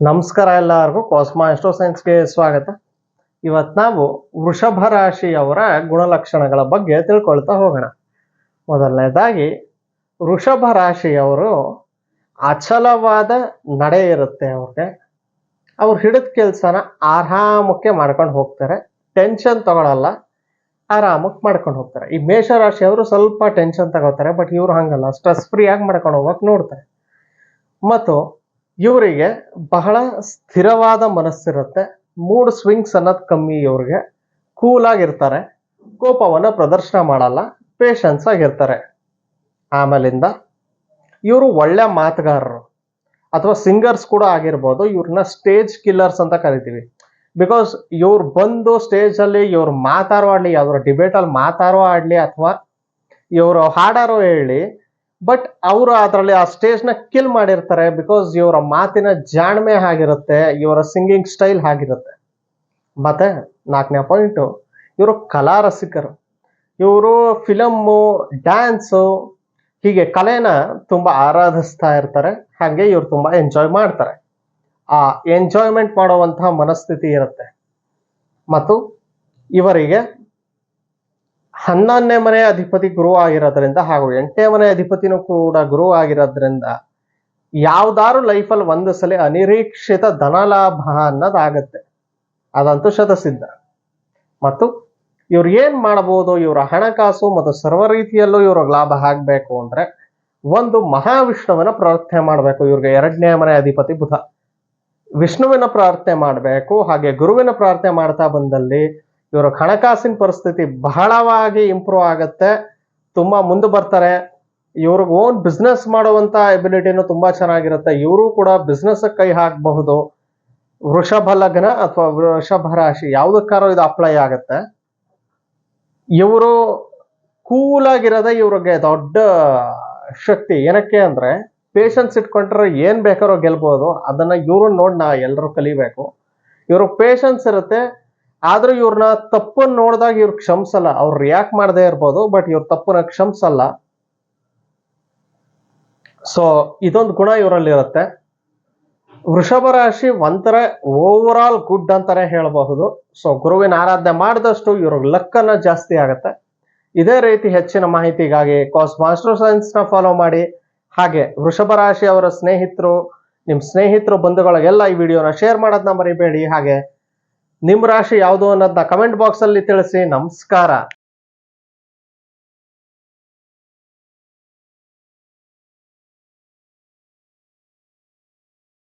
ನಮಸ್ಕಾರ ಎಲ್ಲರಿಗೂ Cosma astro ಸೈನ್ಸ್ಗೆ ಸ್ವಾಗತ. ಇವತ್ತು ನಾವು ವೃಷಭ ರಾಶಿಯವರ ಗುಣಲಕ್ಷಣಗಳ ಬಗ್ಗೆ ತಿಳ್ಕೊಳ್ತಾ ಹೋಗೋಣ. ಮೊದಲನೇದಾಗಿ ವೃಷಭ ರಾಶಿಯವರು ಅಚಲವಾದ ನಡೆ ಇರುತ್ತೆ ಅವ್ರಿಗೆ. ಅವ್ರು ಹಿಡಿದ ಕೆಲಸನ ಆರಾಮಕ್ಕೆ ಮಾಡ್ಕೊಂಡು ಹೋಗ್ತಾರೆ, ಟೆನ್ಷನ್ ತಗೊಳಲ್ಲ, ಆರಾಮಕ್ಕೆ ಮಾಡ್ಕೊಂಡು ಹೋಗ್ತಾರೆ. ಈ ಮೇಷರಾಶಿಯವರು ಸ್ವಲ್ಪ ಟೆನ್ಷನ್ ತಗೋತಾರೆ, ಬಟ್ ಇವ್ರು ಹಂಗಲ್ಲ, ಸ್ಟ್ರೆಸ್ ಫ್ರೀ ಆಗಿ ಮಾಡ್ಕೊಂಡು ಹೋಗಕ್ಕೆ ನೋಡ್ತಾರೆ. ಮತ್ತು ಇವರಿಗೆ ಬಹಳ ಸ್ಥಿರವಾದ ಮನಸ್ಸಿರುತ್ತೆ, ಮೂಡ್ ಸ್ವಿಂಗ್ಸ್ ಅನ್ನೋದು ಕಮ್ಮಿ. ಇವ್ರಿಗೆ ಕೂಲ್ ಆಗಿರ್ತಾರೆ, ಕೋಪವನ್ನು ಪ್ರದರ್ಶನ ಮಾಡಲ್ಲ, ಪೇಷನ್ಸ್ ಆಗಿರ್ತಾರೆ. ಆಮೇಲಿಂದ ಇವರು ಒಳ್ಳೆ ಮಾತುಗಾರರು ಅಥವಾ ಸಿಂಗರ್ಸ್ ಕೂಡ ಆಗಿರ್ಬೋದು. ಇವ್ರನ್ನ ಸ್ಟೇಜ್ ಕಿಲ್ಲರ್ಸ್ ಅಂತ ಕರಿತೀವಿ. ಬಿಕಾಸ್ ಇವ್ರು ಬಂದು ಸ್ಟೇಜಲ್ಲಿ ಇವ್ರು ಮಾತಾಡೋ ಆಡಲಿ, ಯಾವ್ದಾರು ಡಿಬೇಟಲ್ಲಿ ಮಾತಾಡೋ ಆಡಲಿ ಅಥವಾ ಇವರು ಹಾಡಾರೋ ಹೇಳಿ, ಬಟ್ ಅವರು ಅದರಲ್ಲಿ ಆ ಸ್ಟೇಜ್ನ ಕಿಲ್ ಮಾಡಿರ್ತಾರೆ. ಬಿಕಾಸ್ ಇವರ ಮಾತಿನ ಜಾಣ್ಮೆ ಆಗಿರುತ್ತೆ, ಇವರ ಸಿಂಗಿಂಗ್ ಸ್ಟೈಲ್ ಆಗಿರುತ್ತೆ. ಮತ್ತೆ 4ನೇ ಪಾಯಿಂಟು, ಇವರು ಕಲಾ ರಸಿಕರು. ಇವರು ಫಿಲಮ್ಮು, ಡ್ಯಾನ್ಸು, ಹೀಗೆ ಕಲೆನ ತುಂಬ ಆರಾಧಿಸ್ತಾ ಇರ್ತಾರೆ. ಹಾಗೆ ಇವ್ರು ತುಂಬ ಎಂಜಾಯ್ ಮಾಡ್ತಾರೆ. ಆ ಎಂಜಾಯ್ಮೆಂಟ್ ಮಾಡುವಂತಹ ಮನಸ್ಥಿತಿ ಇರುತ್ತೆ. ಮತ್ತು ಇವರಿಗೆ 11ನೇ ಮನೆ ಅಧಿಪತಿ ಗುರು ಆಗಿರೋದ್ರಿಂದ ಹಾಗೂ 8ನೇ ಮನೆ ಅಧಿಪತಿನೂ ಕೂಡ ಗುರು ಆಗಿರೋದ್ರಿಂದ ಯಾವ್ದಾರು ಲೈಫಲ್ಲಿ ಒಂದು ಸಲ ಅನಿರೀಕ್ಷಿತ ಧನಲಾಭ ಅನ್ನೋದಾಗತ್ತೆ, ಅದಂತೂ ಶತಸಿದ್ಧ. ಮತ್ತು ಇವ್ರು ಏನ್ ಮಾಡಬಹುದು, ಇವರ ಹಣಕಾಸು ಮತ್ತು ಸರ್ವ ರೀತಿಯಲ್ಲೂ ಇವ್ರಿಗೆ ಲಾಭ ಆಗ್ಬೇಕು ಅಂದ್ರೆ ಒಂದು ಮಹಾವಿಷ್ಣುವಿನ ಪ್ರಾರ್ಥನೆ ಮಾಡಬೇಕು. ಇವ್ರಿಗೆ 2ನೇ ಮನೆ ಅಧಿಪತಿ ಬುಧ, ವಿಷ್ಣುವಿನ ಪ್ರಾರ್ಥನೆ ಮಾಡಬೇಕು. ಹಾಗೆ ಗುರುವಿನ ಪ್ರಾರ್ಥನೆ ಮಾಡ್ತಾ ಬಂದಲ್ಲಿ ಇವರ ಹಣಕಾಸಿನ ಪರಿಸ್ಥಿತಿ ಬಹಳವಾಗಿ ಇಂಪ್ರೂವ್ ಆಗುತ್ತೆ, ತುಂಬಾ ಮುಂದೆ ಬರ್ತಾರೆ. ಇವ್ರಿಗೆ ಓನ್ ಬಿಸ್ನೆಸ್ ಮಾಡುವಂತ ಎಬಿಲಿಟಿನೂ ತುಂಬಾ ಚೆನ್ನಾಗಿರುತ್ತೆ. ಇವರು ಕೂಡ ಬಿಸ್ನೆಸ್ ಕೈ ಹಾಕಬಹುದು. ವೃಷಭ ಲಗ್ನ ಅಥವಾ ವೃಷಭ ರಾಶಿ ಯಾವುದಕ್ಕಾರೋ ಇದು ಅಪ್ಲೈ ಆಗುತ್ತೆ. ಇವರು ಕೂಲ್ ಆಗಿರೋದೇ ಇವ್ರಿಗೆ ದೊಡ್ಡ ಶಕ್ತಿ. ಏನಕ್ಕೆ ಅಂದ್ರೆ ಪೇಷನ್ಸ್ ಇಟ್ಕೊಂಡ್ರೆ ಏನ್ ಬೇಕಾರೋ ಗೆಲ್ಬಹುದು. ಅದನ್ನ ಇವ್ರು ನೋಡಿ ನಾ ಎಲ್ಲರೂ ಕಲಿಬೇಕು. ಇವ್ರಿಗೆ ಪೇಷನ್ಸ್ ಇರುತ್ತೆ, ಆದ್ರೂ ಇವ್ರನ್ನ ತಪ್ಪನ್ನು ನೋಡಿದಾಗ ಇವ್ರು ಕ್ಷಮಿಸಲ್ಲ. ಅವ್ರು ರಿಯಾಕ್ಟ್ ಮಾಡದೇ ಇರ್ಬೋದು, ಬಟ್ ಇವ್ರ ತಪ್ಪನ್ನ ಕ್ಷಮಿಸಲ್ಲ. ಸೊ ಇದೊಂದು ಗುಣ ಇವರಲ್ಲಿ ಇರುತ್ತೆ. ವೃಷಭ ರಾಶಿ ಒಂಥರ ಓವರ್ ಆಲ್ ಗುಡ್ ಅಂತಾನೆ ಹೇಳಬಹುದು. ಸೊ ಗುರುವಿನ ಆರಾಧನೆ ಮಾಡಿದಷ್ಟು ಇವ್ರಿಗೆ ಲಕ್ಕನ್ನ ಜಾಸ್ತಿ ಆಗುತ್ತೆ. ಇದೇ ರೀತಿ ಹೆಚ್ಚಿನ ಮಾಹಿತಿಗಾಗಿ ಕಾಸ್ಮಾ ಆಸ್ಟ್ರೋ ಸೈನ್ಸ್ ನ ಫಾಲೋ ಮಾಡಿ. ಹಾಗೆ ವೃಷಭ ರಾಶಿ ಅವರ ಸ್ನೇಹಿತರು, ನಿಮ್ ಸ್ನೇಹಿತರು, ಬಂಧುಗಳಿಗೆಲ್ಲ ಈ ವಿಡಿಯೋನ ಶೇರ್ ಮಾಡೋದನ್ನ ಮರಿಬೇಡಿ. ಹಾಗೆ ನಿಮ್ ರಾಶಿ ಯಾವುದು ಅನ್ನೋದನ್ನ ಕಮೆಂಟ್ ಬಾಕ್ಸ್ ಅಲ್ಲಿ ತಿಳಿಸಿ. ನಮಸ್ಕಾರ.